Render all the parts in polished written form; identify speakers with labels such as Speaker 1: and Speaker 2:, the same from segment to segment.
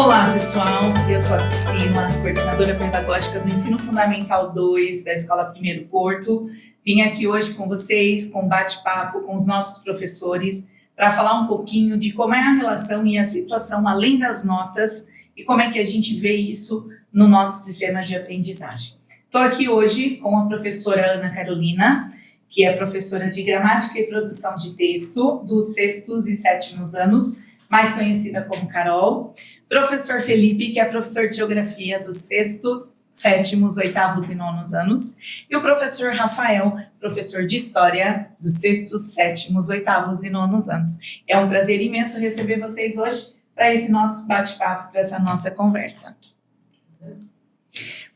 Speaker 1: Olá, pessoal. Eu sou a Priscila, coordenadora pedagógica do Ensino Fundamental 2 da Escola Primeiro Porto. Vim aqui hoje com vocês, com um bate-papo com os nossos professores, para falar um pouquinho de como é a relação e a situação além das notas e como é que a gente vê isso no nosso sistema de aprendizagem. Estou aqui hoje com a professora Ana Carolina, que é professora de Gramática e Produção de Texto dos 6º e 7º anos, mais conhecida como Carol. Professor Felipe, que é professor de Geografia dos 6º, 7º, 8º e 9º anos. E o professor Rafael, professor de História dos 6º, 7º, 8º e 9º anos. É um prazer imenso receber vocês hoje para esse nosso bate-papo, para essa nossa conversa.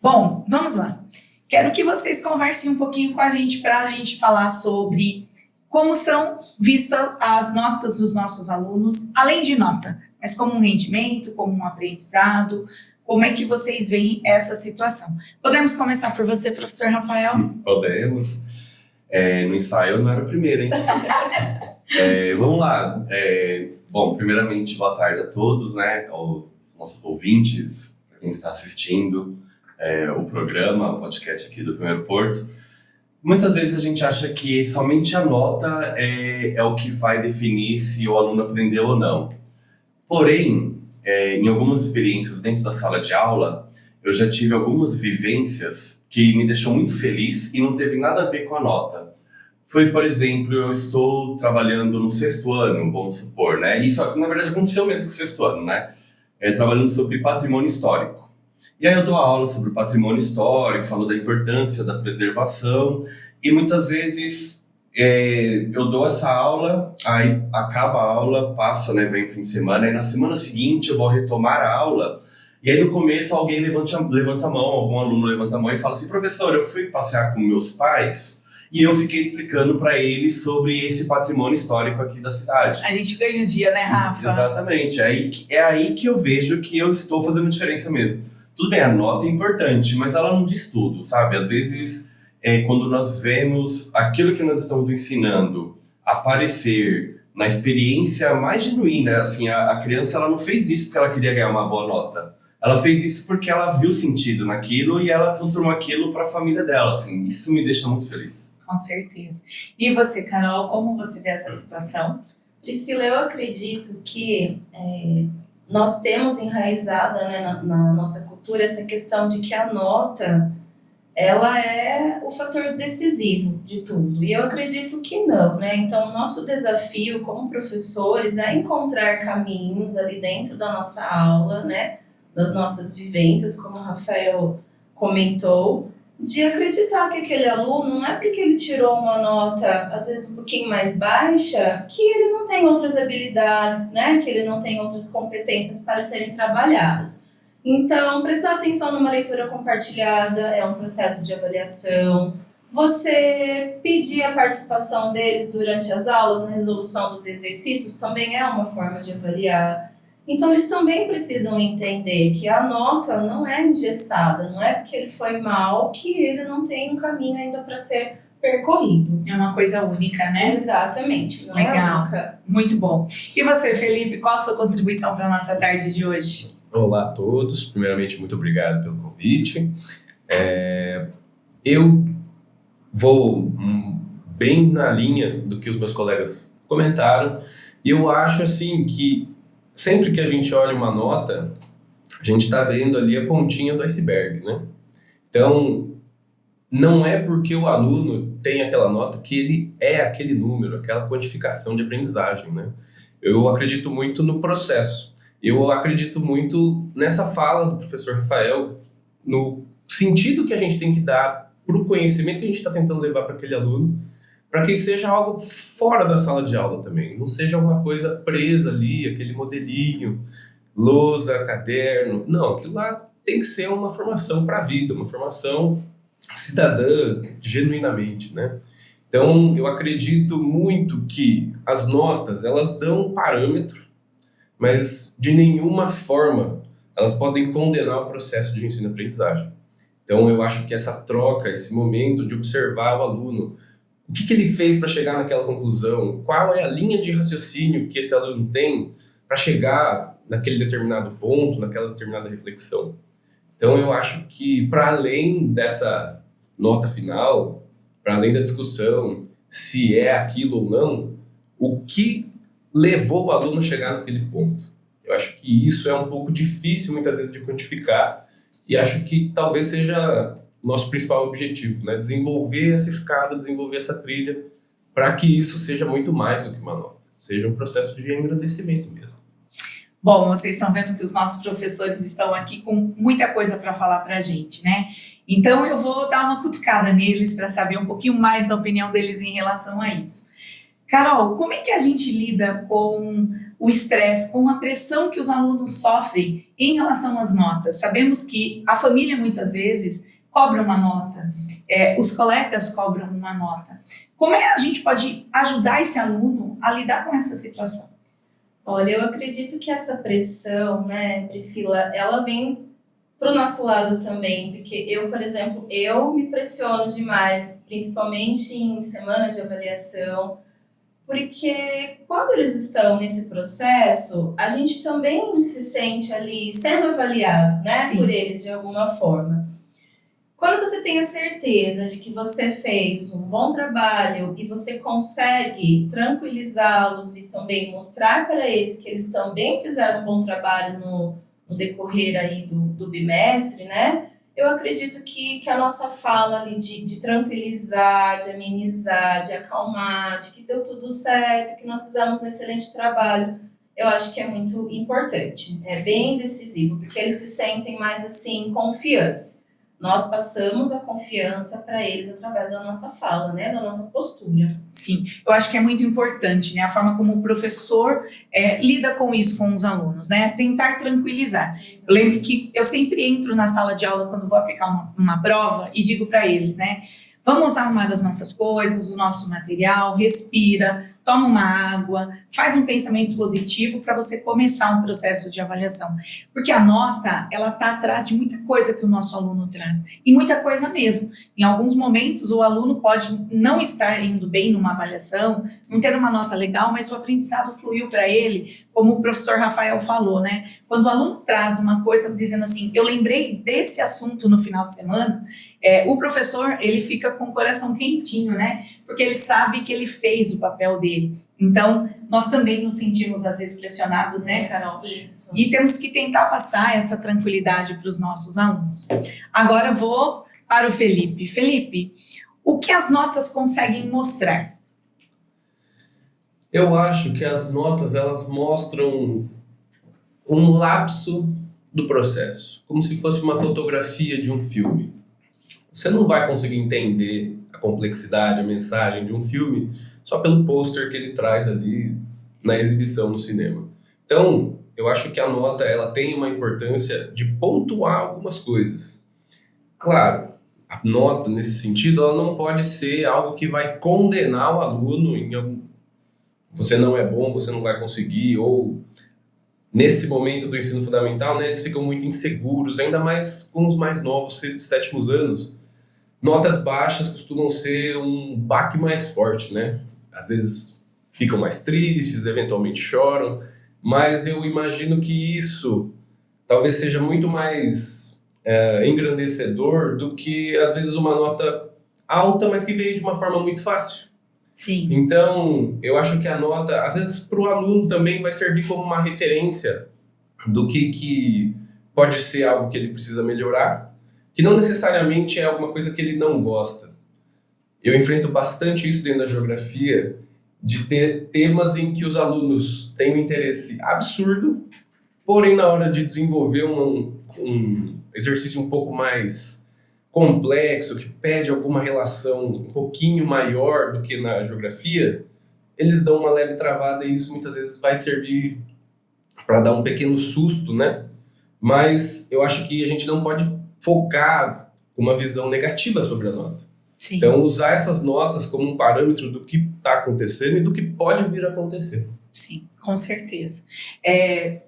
Speaker 1: Bom, vamos lá. Quero que vocês conversem um pouquinho com a gente para a gente falar sobre como são vistas as notas dos nossos alunos, além de nota, mas como um rendimento, como um aprendizado, como é que vocês veem essa situação? Podemos começar por você, professor Rafael?
Speaker 2: Podemos. No ensaio eu não era o primeiro, hein? Vamos lá. Bom, primeiramente, boa tarde a todos, né? Aos nossos ouvintes, para quem está assistindo o programa, o podcast aqui do Primeiro Porto. Muitas vezes a gente acha que somente a nota é o que vai definir se o aluno aprendeu ou não. Porém, em algumas experiências dentro da sala de aula, eu já tive algumas vivências que me deixou muito feliz e não teve nada a ver com a nota. Foi, por exemplo, eu estou trabalhando no 6º ano, vamos supor, né? Isso, na verdade, aconteceu mesmo com o 6º ano, né? Trabalhando sobre patrimônio histórico. E aí eu dou aula sobre o patrimônio histórico, falo da importância da preservação, e muitas vezes eu dou essa aula, aí acaba a aula, passa, né, vem o fim de semana, e na semana seguinte eu vou retomar a aula, e aí no começo alguém levanta a mão, algum aluno levanta a mão e fala assim: professor, eu fui passear com meus pais e eu fiquei explicando para eles sobre esse patrimônio histórico aqui da cidade.
Speaker 1: A gente ganha o dia, né, Rafa?
Speaker 2: Exatamente, é aí que eu vejo que eu estou fazendo diferença mesmo. Tudo bem, a nota é importante, mas ela não diz tudo, sabe? Às vezes, quando nós vemos aquilo que nós estamos ensinando aparecer na experiência mais genuína, assim, a criança ela não fez isso porque ela queria ganhar uma boa nota. Ela fez isso porque ela viu sentido naquilo e ela transformou aquilo para a família dela, assim. Isso me deixa muito feliz.
Speaker 1: Com certeza. E você, Carol, como você vê essa situação?
Speaker 3: Priscila, eu acredito que nós temos enraizada, né, na nossa cultura essa questão de que a nota ela é o fator decisivo de tudo. E eu acredito que não, né? Então, o nosso desafio como professores é encontrar caminhos ali dentro da nossa aula, né, das nossas vivências, como o Rafael comentou, de acreditar que aquele aluno, não é porque ele tirou uma nota, às vezes um pouquinho mais baixa, que ele não tem outras habilidades, né? Que ele não tem outras competências para serem trabalhadas. Então, prestar atenção numa leitura compartilhada é um processo de avaliação. Você pedir a participação deles durante as aulas, na resolução dos exercícios, também é uma forma de avaliar. Então, eles também precisam entender que a nota não é engessada, não é porque ele foi mal que ele não tem um caminho ainda para ser percorrido.
Speaker 1: É uma coisa única, né?
Speaker 3: Exatamente. Não
Speaker 1: Legal.
Speaker 3: É única.
Speaker 1: Muito bom. E você, Felipe, qual a sua contribuição para a nossa tarde de hoje?
Speaker 4: Olá a todos. Primeiramente, muito obrigado pelo convite. Eu vou bem na linha do que os meus colegas comentaram. E eu acho assim que sempre que a gente olha uma nota, a gente está vendo ali a pontinha do iceberg, né? Então, não é porque o aluno tem aquela nota que ele é aquele número, aquela quantificação de aprendizagem, né? Eu acredito muito no processo. Eu acredito muito nessa fala do professor Rafael, no sentido que a gente tem que dar para o conhecimento que a gente está tentando levar para aquele aluno, para que seja algo fora da sala de aula também, não seja uma coisa presa ali, aquele modelinho, lousa, caderno. Não, aquilo lá tem que ser uma formação para a vida, uma formação cidadã, genuinamente, né? Então, eu acredito muito que as notas, elas dão um parâmetro, mas de nenhuma forma elas podem condenar o processo de ensino-aprendizagem. Então, eu acho que essa troca, esse momento de observar o aluno, o que ele fez para chegar naquela conclusão, qual é a linha de raciocínio que esse aluno tem para chegar naquele determinado ponto, naquela determinada reflexão. Então, eu acho que, para além dessa nota final, para além da discussão se é aquilo ou não, o que levou o aluno a chegar naquele ponto? Eu acho que isso é um pouco difícil, muitas vezes, de quantificar, e acho que talvez seja o nosso principal objetivo, né? Desenvolver essa escada, desenvolver essa trilha, para que isso seja muito mais do que uma nota, seja um processo de engrandecimento mesmo.
Speaker 1: Bom, vocês estão vendo que os nossos professores estão aqui com muita coisa para falar para a gente, né? Então eu vou dar uma cutucada neles para saber um pouquinho mais da opinião deles em relação a isso. Carol, como é que a gente lida com o estresse, com a pressão que os alunos sofrem em relação às notas? Sabemos que a família muitas vezes cobra uma nota, os colegas cobram uma nota. Como é que a gente pode ajudar esse aluno a lidar com essa situação?
Speaker 3: Olha, eu acredito que essa pressão, né, Priscila, ela vem para o nosso lado também, porque eu, por exemplo, eu me pressiono demais, principalmente em semana de avaliação, porque quando eles estão nesse processo, a gente também se sente ali sendo avaliado, né,
Speaker 1: Sim.
Speaker 3: por eles de alguma forma. Quando você tem a certeza de que você fez um bom trabalho e você consegue tranquilizá-los e também mostrar para eles que eles também fizeram um bom trabalho no decorrer aí do bimestre, né? Eu acredito que a nossa fala ali de tranquilizar, de amenizar, de acalmar, de que deu tudo certo, que nós fizemos um excelente trabalho, eu acho que é muito importante. É bem decisivo, porque eles se sentem mais assim, confiantes. Nós passamos a confiança para eles através da nossa fala, né, da nossa postura.
Speaker 1: Sim, eu acho que é muito importante, né, a forma como o professor lida com isso com os alunos, né, tentar tranquilizar. Eu lembro que eu sempre entro na sala de aula quando vou aplicar uma prova e digo para eles, né, vamos arrumar as nossas coisas, o nosso material, respira, toma uma água, faz um pensamento positivo para você começar um processo de avaliação. Porque a nota, ela está atrás de muita coisa que o nosso aluno traz. E muita coisa mesmo. Em alguns momentos, o aluno pode não estar indo bem numa avaliação, não ter uma nota legal, mas o aprendizado fluiu para ele, como o professor Rafael falou, né? Quando o aluno traz uma coisa dizendo assim, eu lembrei desse assunto no final de semana, o professor, ele fica com o coração quentinho, né? Porque ele sabe que ele fez o papel dele. Então, nós também nos sentimos, às vezes, pressionados, né, Carol?
Speaker 3: Isso.
Speaker 1: E temos que tentar passar essa tranquilidade para os nossos alunos. Agora eu vou para o Felipe. Felipe, o que as notas conseguem mostrar?
Speaker 4: Eu acho que as notas, elas mostram um lapso do processo, como se fosse uma fotografia de um filme. Você não vai conseguir entender a complexidade, a mensagem de um filme só pelo pôster que ele traz ali na exibição no cinema. Então, eu acho que a nota, ela tem uma importância de pontuar algumas coisas. Claro, a nota, nesse sentido, ela não pode ser algo que vai condenar o aluno em algum... Você não é bom, você não vai conseguir, ou nesse momento do ensino fundamental, né, eles ficam muito inseguros, ainda mais com os mais novos, 6º e 7º anos. Notas baixas costumam ser um baque mais forte, né? Às vezes ficam mais tristes, eventualmente choram, mas eu imagino que isso talvez seja muito mais engrandecedor do que, às vezes, uma nota alta, mas que veio de uma forma muito fácil.
Speaker 1: Sim.
Speaker 4: Então, eu acho que a nota, às vezes, para o aluno também vai servir como uma referência do que pode ser algo que ele precisa melhorar, que não necessariamente é alguma coisa que ele não gosta. Eu enfrento bastante isso dentro da geografia, de ter temas em que os alunos têm um interesse absurdo, porém na hora de desenvolver um exercício um pouco mais complexo, que pede alguma relação um pouquinho maior do que na geografia, eles dão uma leve travada e isso muitas vezes vai servir para dar um pequeno susto, né? Mas eu acho que a gente não pode focar uma visão negativa sobre a nota.
Speaker 1: Sim.
Speaker 4: Então, usar essas notas como um parâmetro do que está acontecendo e do que pode vir a acontecer.
Speaker 1: Sim, com certeza.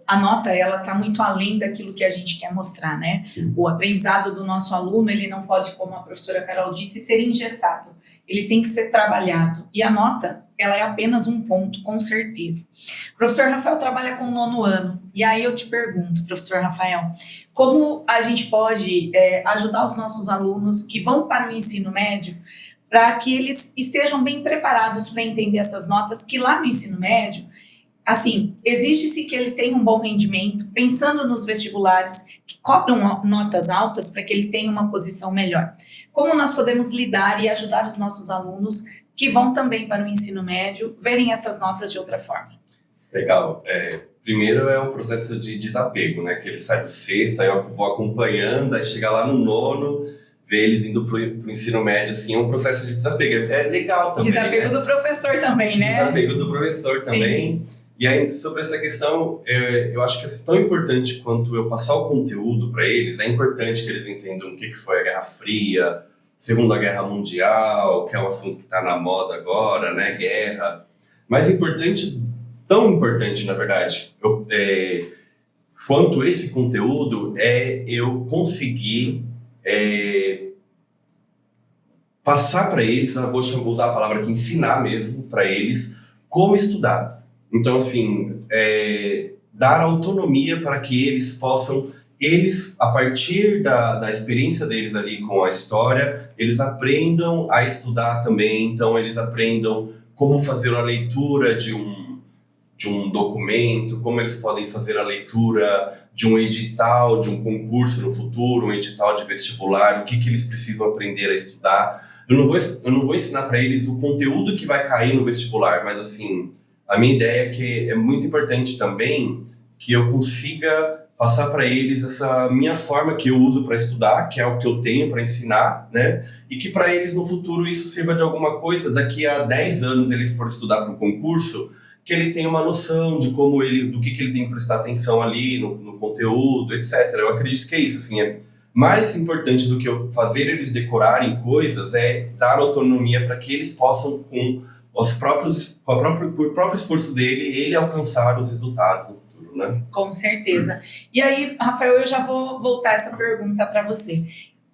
Speaker 1: A nota, ela está muito além daquilo que a gente quer mostrar, né?
Speaker 4: Sim.
Speaker 1: O aprendizado do nosso aluno, ele não pode, como a professora Carol disse, ser engessado. Ele tem que ser trabalhado. E a nota, ela é apenas um ponto, com certeza. O professor Rafael trabalha com o 9º ano, e aí eu te pergunto, professor Rafael, como a gente pode ajudar os nossos alunos que vão para o ensino médio para que eles estejam bem preparados para entender essas notas, que lá no ensino médio, assim, exige-se que ele tenha um bom rendimento, pensando nos vestibulares que cobram notas altas para que ele tenha uma posição melhor. Como nós podemos lidar e ajudar os nossos alunos que vão também para o ensino médio verem essas notas de outra forma?
Speaker 2: Legal. Primeiro é o processo de desapego, né? Que ele sai do sexto, aí eu vou acompanhando, aí chega lá no 9º, ver eles indo pro ensino médio, assim, é um processo de desapego. É legal também,
Speaker 1: desapego, né? Do professor também, né?
Speaker 2: Desapego do professor também. Sim. E aí, sobre essa questão, eu acho que é tão importante quanto eu passar o conteúdo para eles, é importante que eles entendam o que foi a Guerra Fria, Segunda Guerra Mundial, que é um assunto que está na moda agora, né, guerra. Mas importante, tão importante, na verdade, quanto esse conteúdo é eu conseguir passar para eles, vou usar a palavra aqui, ensinar mesmo para eles como estudar. Então, assim, dar autonomia para que eles possam, a partir da experiência deles ali com a história, eles aprendam a estudar também, então eles aprendam como fazer a leitura de um documento, como eles podem fazer a leitura de um edital, de um concurso no futuro, um edital de vestibular, o que eles precisam aprender a estudar. Eu não vou ensinar para eles o conteúdo que vai cair no vestibular, mas assim, a minha ideia é que é muito importante também que eu consiga passar para eles essa minha forma que eu uso para estudar, que é o que eu tenho para ensinar, né? E que para eles no futuro isso sirva de alguma coisa, daqui a 10 anos ele for estudar para um concurso, que ele tenha uma noção de do que ele tem que prestar atenção ali no conteúdo, etc. Eu acredito que é isso, assim, mais importante do que eu fazer eles decorarem coisas é dar autonomia para que eles possam, com o próprio esforço dele, ele alcançar os resultados no futuro, né?
Speaker 1: Com certeza. E aí, Rafael, eu já vou voltar essa pergunta para você.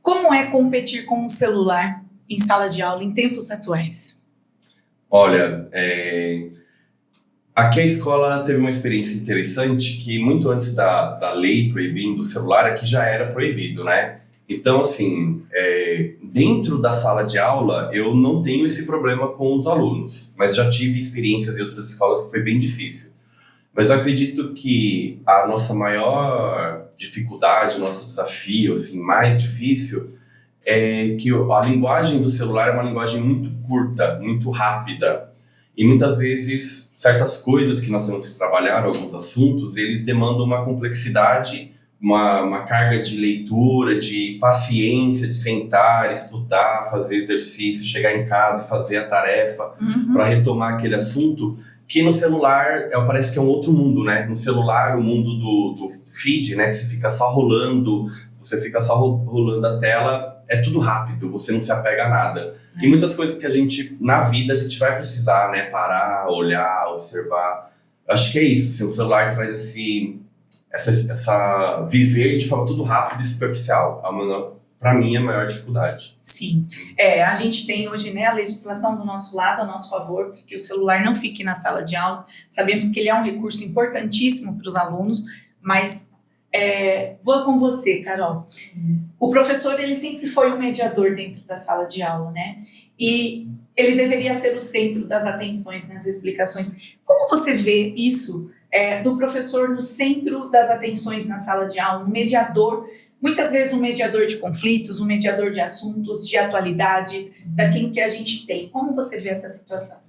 Speaker 1: Como é competir com o celular em sala de aula em tempos atuais?
Speaker 2: Olha, aqui a escola teve uma experiência interessante que muito antes da lei proibindo o celular, aqui já era proibido, né? Então, assim, dentro da sala de aula, eu não tenho esse problema com os alunos, mas já tive experiências em outras escolas que foi bem difícil. Mas eu acredito que a nossa maior dificuldade, nosso desafio, assim, mais difícil, é que a linguagem do celular é uma linguagem muito curta, muito rápida. E muitas vezes, certas coisas que nós temos que trabalhar, alguns assuntos, eles demandam uma complexidade, uma carga de leitura, de paciência, de sentar, estudar, fazer exercício, chegar em casa e fazer a tarefa para retomar aquele assunto, que no celular parece que é um outro mundo, né? No celular, o mundo do feed, né? Que você fica só rolando a tela, é tudo rápido, você não se apega a nada. E muitas coisas que na vida, a gente vai precisar, né? Parar, olhar, observar. Acho que é isso, assim, o celular traz essa viver de forma tudo rápido e superficial. Para mim, é a maior dificuldade.
Speaker 1: Sim. A gente tem hoje, né, a legislação do nosso lado, a nosso favor, para que o celular não fique na sala de aula. Sabemos que ele é um recurso importantíssimo para os alunos, mas vou com você, Carol. O professor, ele sempre foi o mediador dentro da sala de aula, né? E ele deveria ser o centro das atenções nas explicações. Como você vê isso do professor no centro das atenções na sala de aula, um mediador, muitas vezes um mediador de conflitos, um mediador de assuntos, de atualidades, daquilo que a gente tem. Como você vê essa situação?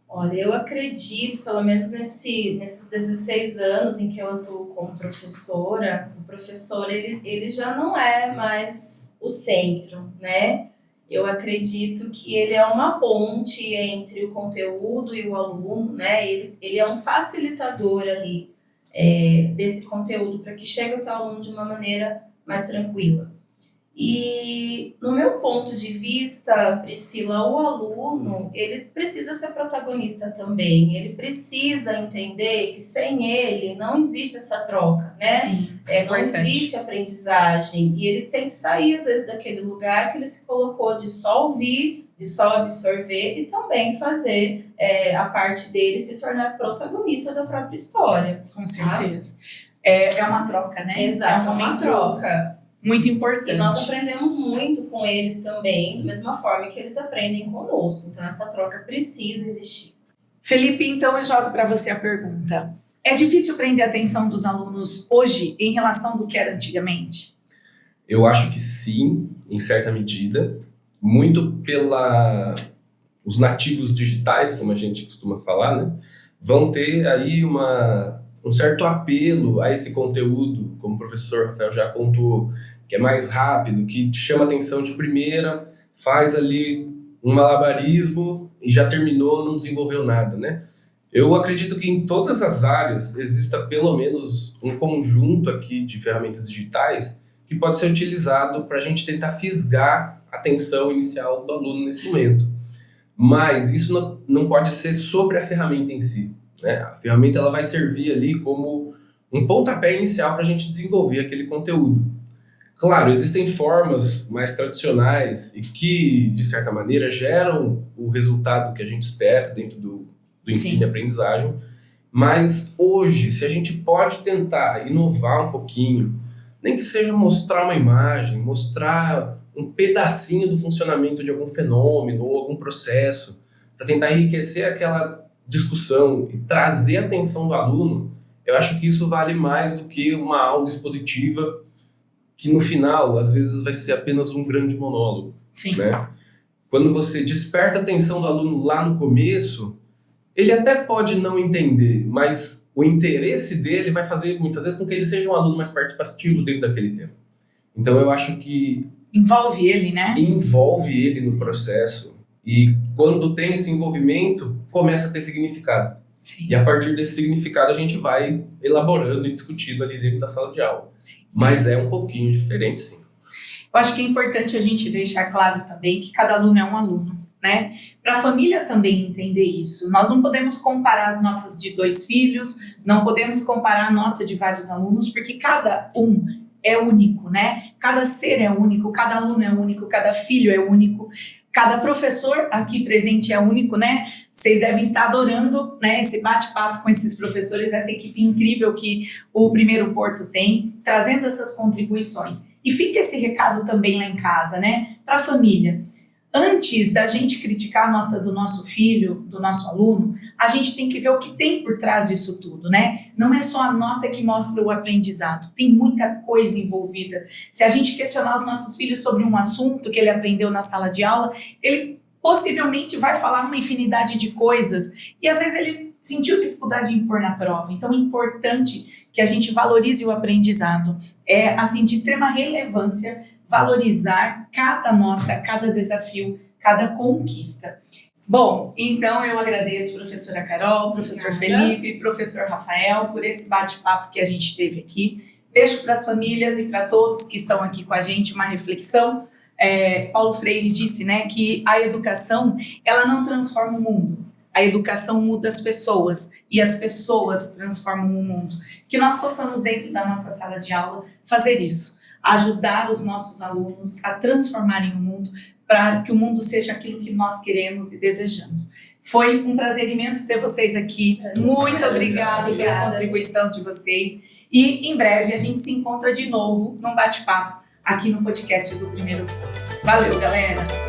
Speaker 3: Olha, eu acredito, pelo menos nesses 16 anos em que eu atuo como professora, o professor ele já não é mais o centro, né? Eu acredito que ele é uma ponte entre o conteúdo e o aluno, né? Ele é um facilitador ali desse conteúdo para que chegue até o aluno de uma maneira mais tranquila. E no meu ponto de vista, Priscila, o aluno, ele precisa ser protagonista também, ele precisa entender que sem ele não existe essa troca, né?
Speaker 1: Sim,
Speaker 3: não existe aprendizagem, e ele tem que sair às vezes daquele lugar que ele se colocou de só ouvir, de só absorver e também fazer a parte dele se tornar protagonista da própria história.
Speaker 1: Com certeza. É uma troca, né?
Speaker 3: Exato,
Speaker 1: é
Speaker 3: uma troca.
Speaker 1: Muito importante.
Speaker 3: E nós aprendemos muito com eles também, da mesma forma que eles aprendem conosco. Então, essa troca precisa existir.
Speaker 1: Felipe, então eu jogo para você a pergunta. É difícil prender a atenção dos alunos hoje em relação do que era antigamente?
Speaker 4: Eu acho que sim, em certa medida. Muito os nativos digitais, como a gente costuma falar, né? Vão ter aí um certo apelo a esse conteúdo, como o professor Rafael já apontou, que é mais rápido, que te chama atenção de primeira, faz ali um malabarismo e já terminou, não desenvolveu nada, né? Eu acredito que em todas as áreas exista pelo menos um conjunto aqui de ferramentas digitais que pode ser utilizado para a gente tentar fisgar a atenção inicial do aluno nesse momento. Mas isso não pode ser sobre a ferramenta em si, né? A ferramenta ela vai servir ali como um pontapé inicial para a gente desenvolver aquele conteúdo. Claro, existem formas mais tradicionais e que, de certa maneira, geram o resultado que a gente espera dentro do ensino e aprendizagem, mas hoje, se a gente pode tentar inovar um pouquinho, nem que seja mostrar uma imagem, mostrar um pedacinho do funcionamento de algum fenômeno ou algum processo, para tentar enriquecer aquela discussão e trazer a atenção do aluno, eu acho que isso vale mais do que uma aula expositiva que no final, às vezes, vai ser apenas um grande monólogo.
Speaker 1: Sim.
Speaker 4: Né? Quando você desperta a atenção do aluno lá no começo, ele até pode não entender, mas o interesse dele vai fazer, muitas vezes, com que ele seja um aluno mais participativo dentro daquele tema. Então, eu acho que...
Speaker 1: Envolve ele, né?
Speaker 4: Envolve ele no processo. E quando tem esse envolvimento, começa a ter significado.
Speaker 1: Sim.
Speaker 4: E a partir desse significado, a gente vai elaborando e discutindo ali dentro da sala de aula.
Speaker 1: Sim.
Speaker 4: Mas é um pouquinho diferente, sim.
Speaker 1: Eu acho que é importante a gente deixar claro também que cada aluno é um aluno, né? Para a família também entender isso. Nós não podemos comparar as notas de 2 filhos, não podemos comparar a nota de vários alunos, porque cada um é único, né? Cada ser é único, cada aluno é único, cada filho é único, cada professor aqui presente é único, né? Vocês devem estar adorando, né, esse bate-papo com esses professores, essa equipe incrível que o Primeiro Porto tem, trazendo essas contribuições. E fica esse recado também lá em casa, né, para a família. Antes da gente criticar a nota do nosso filho, do nosso aluno, a gente tem que ver o que tem por trás disso tudo, né? Não é só a nota que mostra o aprendizado, tem muita coisa envolvida. Se a gente questionar os nossos filhos sobre um assunto que ele aprendeu na sala de aula, ele possivelmente vai falar uma infinidade de coisas e às vezes ele sentiu dificuldade em pôr na prova. Então é importante que a gente valorize o aprendizado. É assim de extrema relevância valorizar cada nota, cada desafio, cada conquista. Bom, então eu agradeço professora Carol, professor Felipe, professor Rafael por esse bate-papo que a gente teve aqui. Deixo para as famílias e para todos que estão aqui com a gente uma reflexão. Paulo Freire disse, né, que a educação ela não transforma o mundo. A educação muda as pessoas e as pessoas transformam o mundo. Que nós possamos, dentro da nossa sala de aula, fazer isso. Ajudar os nossos alunos a transformarem o mundo para que o mundo seja aquilo que nós queremos e desejamos. Foi um prazer imenso ter vocês aqui. Muito obrigada pela contribuição de vocês. E em breve a gente se encontra de novo num bate-papo aqui no podcast do Primeiro Porto. Valeu, galera!